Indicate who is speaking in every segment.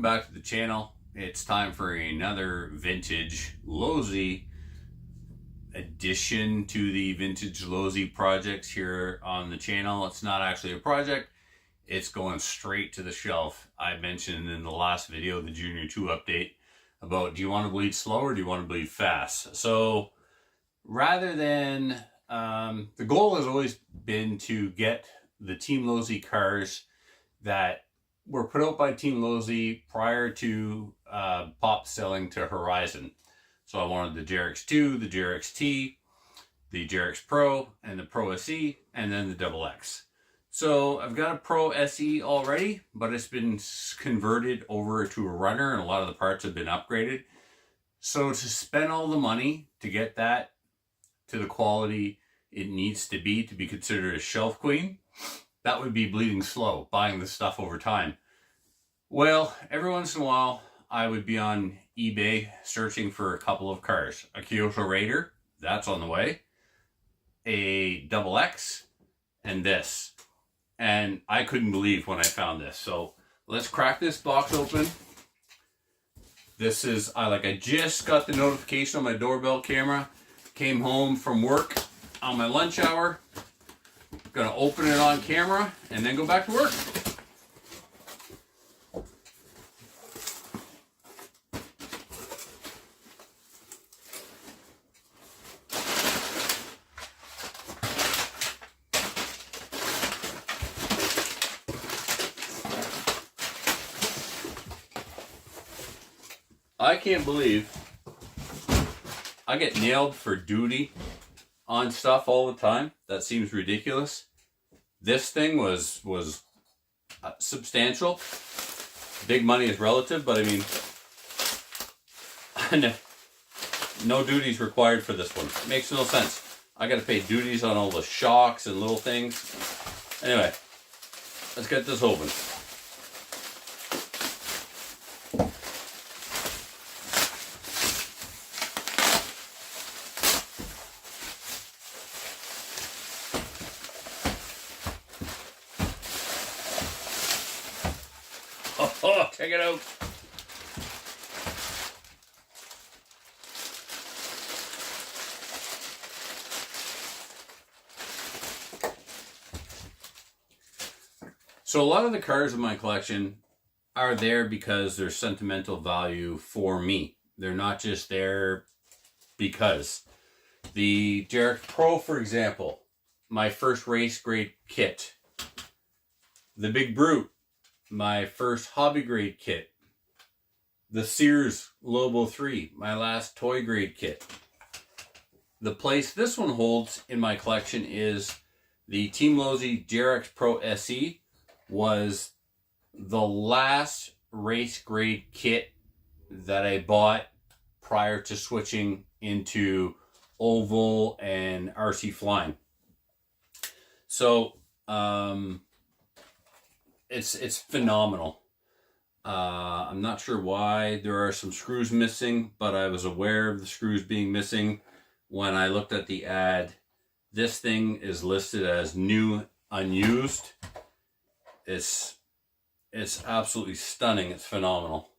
Speaker 1: welcome back to the channel. It's time for another vintage Losi addition to the vintage Losi projects here on the channel. It's not actually a project, it's going straight to the shelf. I mentioned in the last video, the Junior 2 update, about do you want to bleed slow or do you want to bleed fast? So rather than, the goal has always been to get the Team Losi cars that were put out by Team Losi prior to pop selling to Horizon. So I wanted the JrX2, the JrXT, the JrX Pro, and the Pro SE, and then the XX. So I've got a Pro SE already, but it's been converted over to a runner and a lot of the parts have been upgraded. So to spend all the money to get that to the quality it needs to be considered a shelf queen, that would be bleeding slow, buying the stuff over time. Well, every once in a while, I would be on eBay searching for a couple of cars. A Kyoto Raider, that's on the way. A XX, and this. And I couldn't believe when I found this. So let's crack this box open. This is, I just got the notification on my doorbell camera. Came home from work on my lunch hour. Gonna open it on camera and then go back to work. I can't believe I get nailed for duty on stuff all the time. That seems ridiculous. This thing was substantial. Big money is relative, but I mean, no duties required for this one. It makes no sense. I got to pay duties on all the shocks and little things. Anyway, let's get this open. Oh, check it out. So a lot of the cars in my collection are there because there's sentimental value for me. They're not just there because. The JrX Pro, for example, my first race grade kit. The Big Brute, my first hobby grade kit. The Sears Lobo 3, my last toy grade kit. The place this one holds in my collection is the Team Losi JrXProSE was the last race grade kit that I bought prior to switching into oval and RC flying. So, it's phenomenal. I'm not sure why there are some screws missing, but I was aware of the screws being missing when I looked at the ad. This thing is listed as new, unused. It's absolutely stunning. It's phenomenal.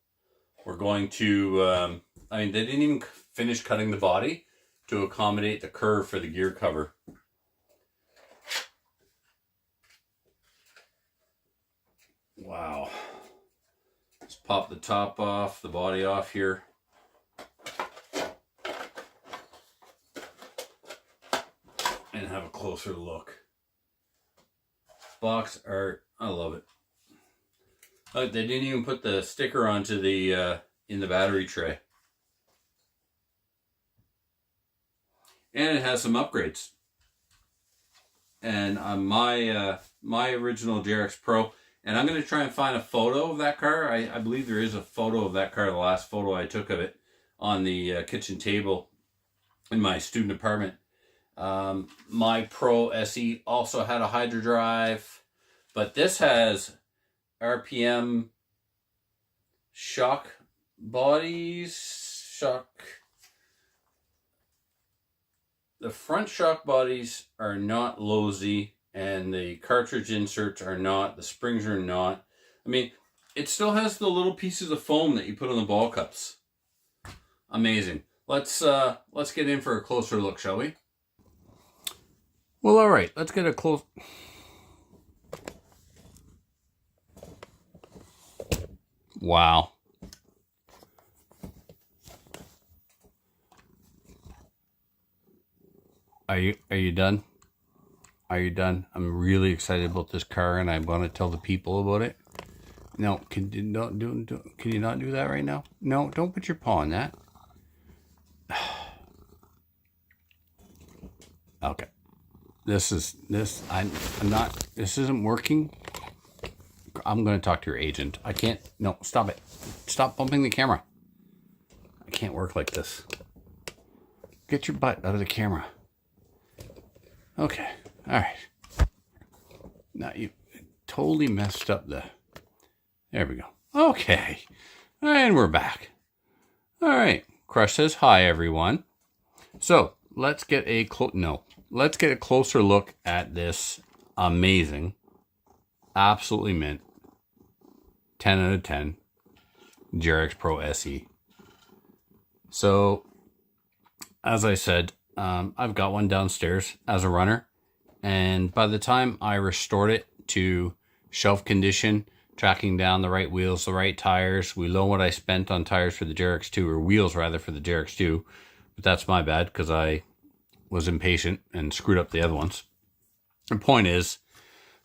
Speaker 1: We're going to, I mean, they didn't even finish cutting the body to accommodate the curve for the gear cover. Wow. Let's pop the top off, the body off here. And have a closer look. Box art, I love it. They didn't even put the sticker onto the in the battery tray. And it has some upgrades. And my original JrX Pro, and I'm going to try and find a photo of that car. I believe there is a photo of that car, the last photo I took of it, on the kitchen table in my student apartment. My Pro SE also had a Hydro Drive, but this has RPM shock bodies, the front shock bodies are not Losi, and the cartridge inserts are not, the springs are not. I mean, it still has the little pieces of foam that you put on the ball cups. Amazing. Let's get in for a closer look, shall we? Well, all right. Let's get a close. Wow. Are you done? Are you done? I'm really excited about this car, and I want to tell the people about it. No, can you not do that right now? No, don't put your paw on that. Okay. This isn't working. I'm going to talk to your agent. I can't. No, stop it. Stop bumping the camera. I can't work like this. Get your butt out of the camera. Okay. All right. Now you totally messed up the... There we go. Okay. And we're back. All right. Crush says hi, everyone. So let's get a closer look at this amazing, absolutely mint, 10 out of 10 JrXProSE. So, as I said, I've got one downstairs as a runner, and by the time I restored it to shelf condition, tracking down the right wheels, the right tires, we know what I spent on tires for the JrX2, or wheels rather, for the JrX2, but that's my bad because I was impatient and screwed up the other ones. The point is,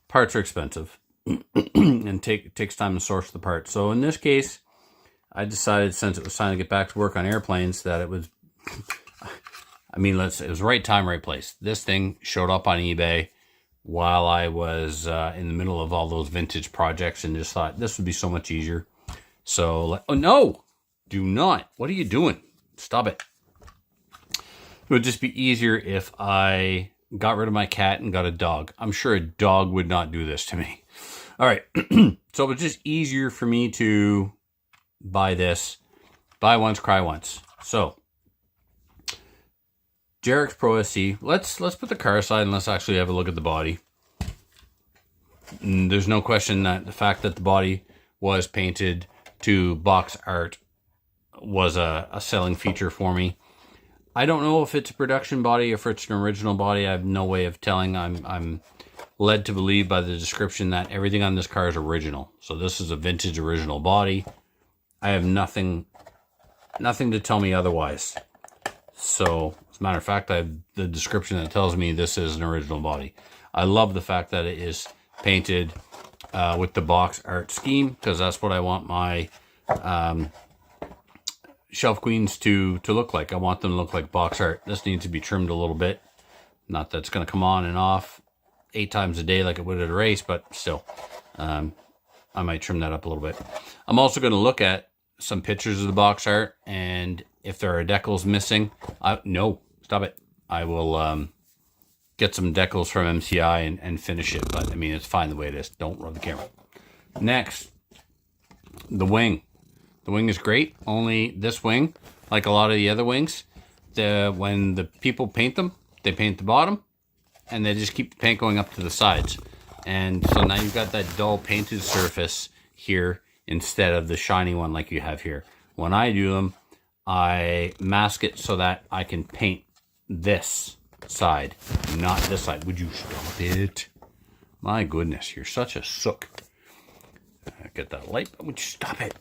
Speaker 1: parts are expensive and it takes time to source the parts. So in this case, I decided, since it was time to get back to work on airplanes, that it was, it was right time, right place. This thing showed up on eBay while I was in the middle of all those vintage projects, and just thought this would be so much easier. So, oh no, do not. What are you doing? Stop it. It would just be easier if I got rid of my cat and got a dog. I'm sure a dog would not do this to me. All right. So it was just easier for me to buy this. Buy once, cry once. So JrXProSE. Let's put the car aside and let's actually have a look at the body. There's no question that the fact that the body was painted to box art was a selling feature for me. I don't know if it's a production body or if it's an original body. I have no way of telling. I'm led to believe by the description that everything on this car is original. So this is a vintage original body. I have nothing to tell me otherwise. So, as a matter of fact, I have the description that tells me this is an original body. I love the fact that it is painted with the box art scheme, because that's what I want my shelf queens to look like. I want them to look like box art. This needs to be trimmed a little bit. Not that it's going to come on and off 8 times a day like it would at a race, but still, I might trim that up a little bit. I'm also going to look at some pictures of the box art, and if there are decals missing, no, stop it. I will get some decals from MCI and finish it, but it's fine the way it is. Don't rub the camera. Next, the wing. The wing is great, only this wing, like a lot of the other wings, when the people paint them, they paint the bottom, and they just keep the paint going up to the sides. And so now you've got that dull painted surface here instead of the shiny one like you have here. When I do them, I mask it so that I can paint this side, not this side. Would you stop it? My goodness, you're such a sook. Get that light, would you stop it?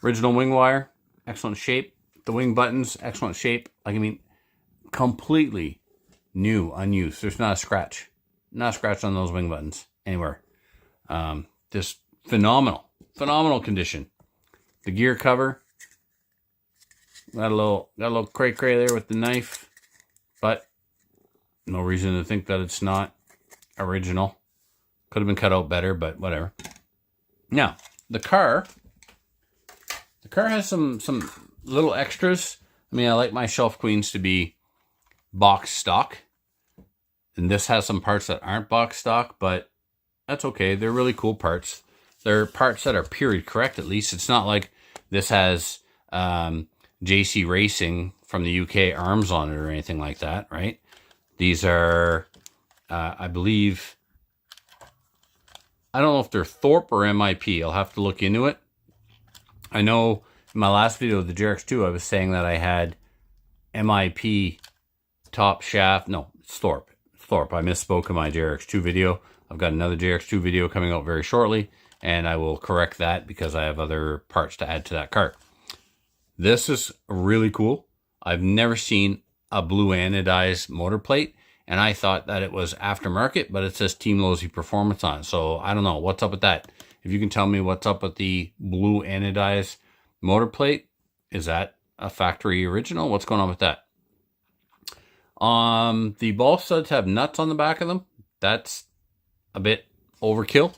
Speaker 1: Original wing wire, excellent shape. The wing buttons, excellent shape. Completely new, unused. There's not a scratch. Not a scratch on those wing buttons anywhere. Just phenomenal condition. The gear cover, got a little cray there with the knife, but no reason to think that it's not original. Could have been cut out better, but whatever. Now, the car has some little extras. I like my shelf queens to be box stock, and this has some parts that aren't box stock, but that's okay. They're really cool parts. They're parts that are period correct, at least. It's not like this has JC Racing from the UK arms on it or anything like that, right? These are, I believe, I don't know if they're Thorpe or MIP. I'll have to look into it. I know in my last video of the JrX2, I was saying that I had MIP top shaft. No, it's Thorpe. Thorpe. I misspoke in my JrX2 video. I've got another JrX2 video coming out very shortly, and I will correct that because I have other parts to add to that cart. This is really cool. I've never seen a blue anodized motor plate, and I thought that it was aftermarket, but it says Team Losi Performance on it. So I don't know what's up with that. If you can tell me what's up with the blue anodized motor plate, is that a factory original? What's going on with that? The ball studs have nuts on the back of them. That's a bit overkill.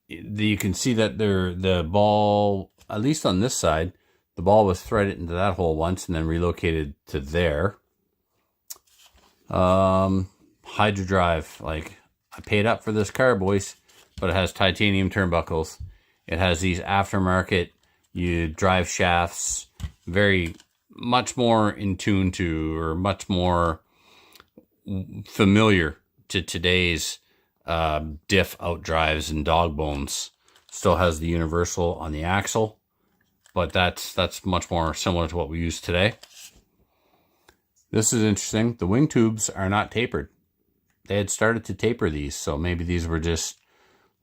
Speaker 1: You can see that the ball, at least on this side, the ball was threaded into that hole once and then relocated to there. Hydro drive, like, I paid up for this car, boys, but it has titanium turnbuckles. It has these aftermarket drive shafts, very much more in tune to, or much more familiar to today's diff out drives and dog bones. Still has the universal on the axle, but that's much more similar to what we use today. This is interesting. The wing tubes are not tapered. They had started to taper these, so maybe these were just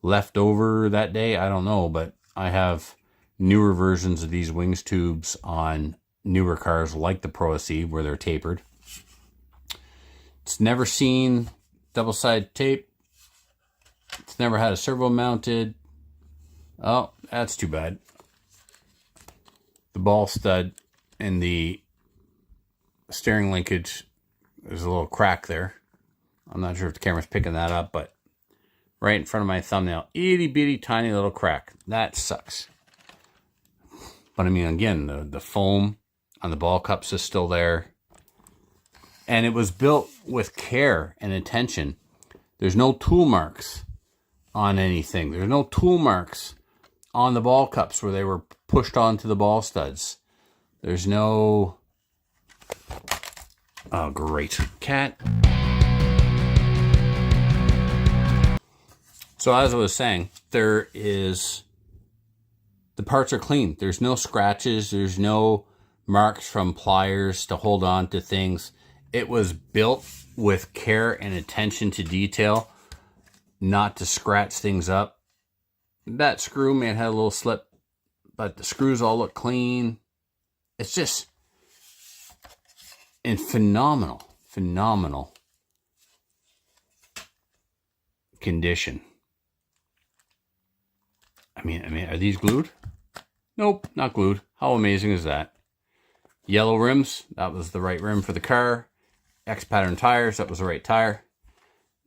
Speaker 1: left over that day. I don't know, but I have newer versions of these wings tubes on newer cars like the ProSE where they're tapered. It's never seen double-sided tape. It's never had a servo mounted. Oh, that's too bad. The ball stud and the steering linkage, there's a little crack there. I'm not sure if the camera's picking that up, but right in front of my thumbnail, itty bitty tiny little crack. That sucks. But I mean, again, the foam on the ball cups is still there. And it was built with care and attention. There's no tool marks on anything. There's no tool marks on the ball cups where they were pushed onto the ball studs. There's no... Oh, great. Cat. So as I was saying, the parts are clean. There's no scratches. There's no marks from pliers to hold on to things. It was built with care and attention to detail, not to scratch things up. That screw may have had a little slip, but the screws all look clean. It's just in phenomenal condition. I mean, are these glued? Nope, not glued. How amazing is that? Yellow rims, that was the right rim for the car. X pattern tires, that was the right tire.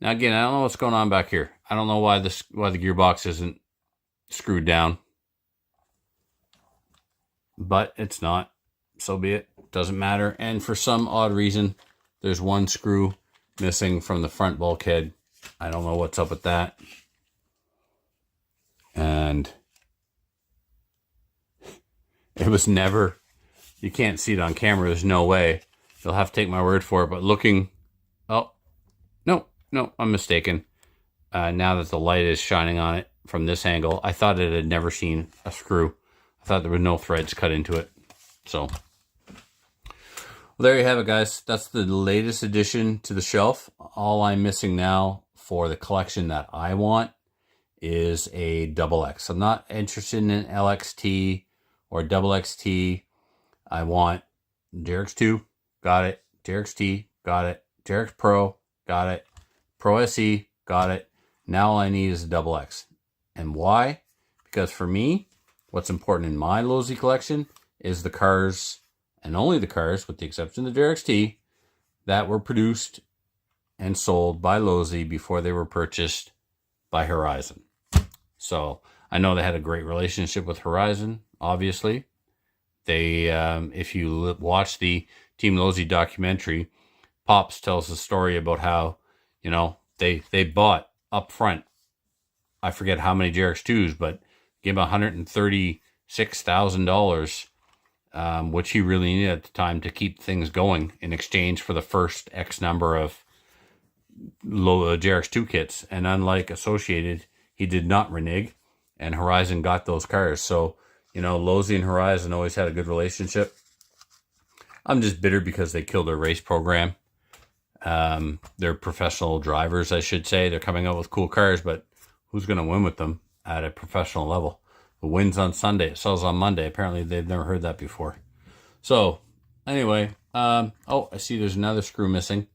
Speaker 1: Now again, I don't know what's going on back here. I don't know why the gearbox isn't screwed down. But it's not. So be it. Doesn't matter. And for some odd reason, there's one screw missing from the front bulkhead. I don't know what's up with that. And it was never, you can't see it on camera. There's no way. You'll have to take my word for it. But looking, oh, no, I'm mistaken. Now that the light is shining on it from this angle, I thought it had never seen a screw. I thought there were no threads cut into it. So, well, there you have it, guys. That's the latest addition to the shelf. All I'm missing now for the collection that I want is a double X. I'm not interested in an LXT or double XT. I want JrX2, got it. JrXT, got it. JrX Pro, got it. ProSE, got it. Now all I need is a double X. And why? Because for me, what's important in my Losi collection is the cars, and only the cars, with the exception of the JrXT, that were produced and sold by Losi before they were purchased by Horizon. So I know they had a great relationship with Horizon, obviously. They, if you watch the Team Losi documentary, Pops tells the story about how, you know, they bought up front, I forget how many JrX2s, but gave him $136,000, which he really needed at the time to keep things going in exchange for the first X number of JRX2 kits, and unlike Associated, he did not renege, and Horizon got those cars. So, you know, Losi and Horizon always had a good relationship. I'm just bitter because they killed their race program. They're professional drivers, I should say. They're coming out with cool cars, but who's going to win with them at a professional level? The wins on Sunday, it sells on Monday. Apparently, they've never heard that before. So, anyway, oh, I see there's another screw missing.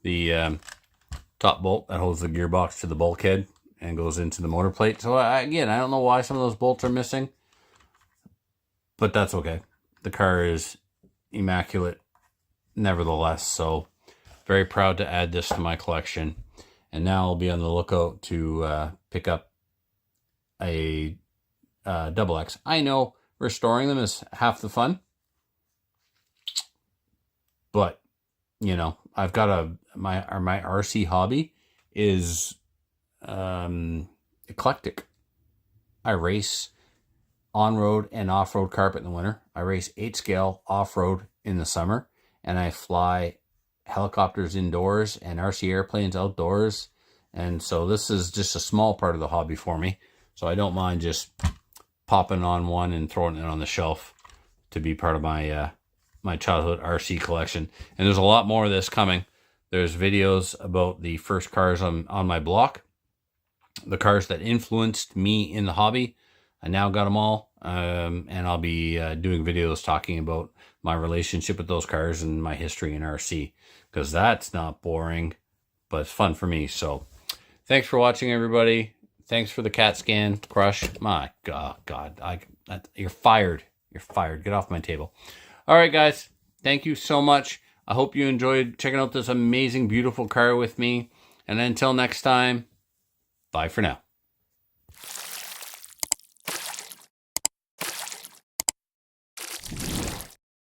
Speaker 1: The top bolt that holds the gearbox to the bulkhead and goes into the motor plate. So, again, I don't know why some of those bolts are missing, but that's okay. The car is immaculate nevertheless, so very proud to add this to my collection. And now I'll be on the lookout to pick up a double X. I know restoring them is half the fun, but you know, I've got my RC hobby is eclectic. I race on-road and off-road carpet in the winter. I race 8-scale off-road in the summer, and I fly helicopters indoors and RC airplanes outdoors. And so this is just a small part of the hobby for me. So I don't mind just popping on one and throwing it on the shelf to be part of my my childhood RC collection. And there's a lot more of this coming. There's videos about the first cars on my block, the cars that influenced me in the hobby. I now got them all, and I'll be doing videos talking about my relationship with those cars and my history in RC, because that's not boring, but it's fun for me. So thanks for watching, everybody. Thanks for the CAT scan, Crush. My God, you're fired. You're fired. Get off my table. All right, guys. Thank you so much. I hope you enjoyed checking out this amazing, beautiful car with me. And until next time, bye for now.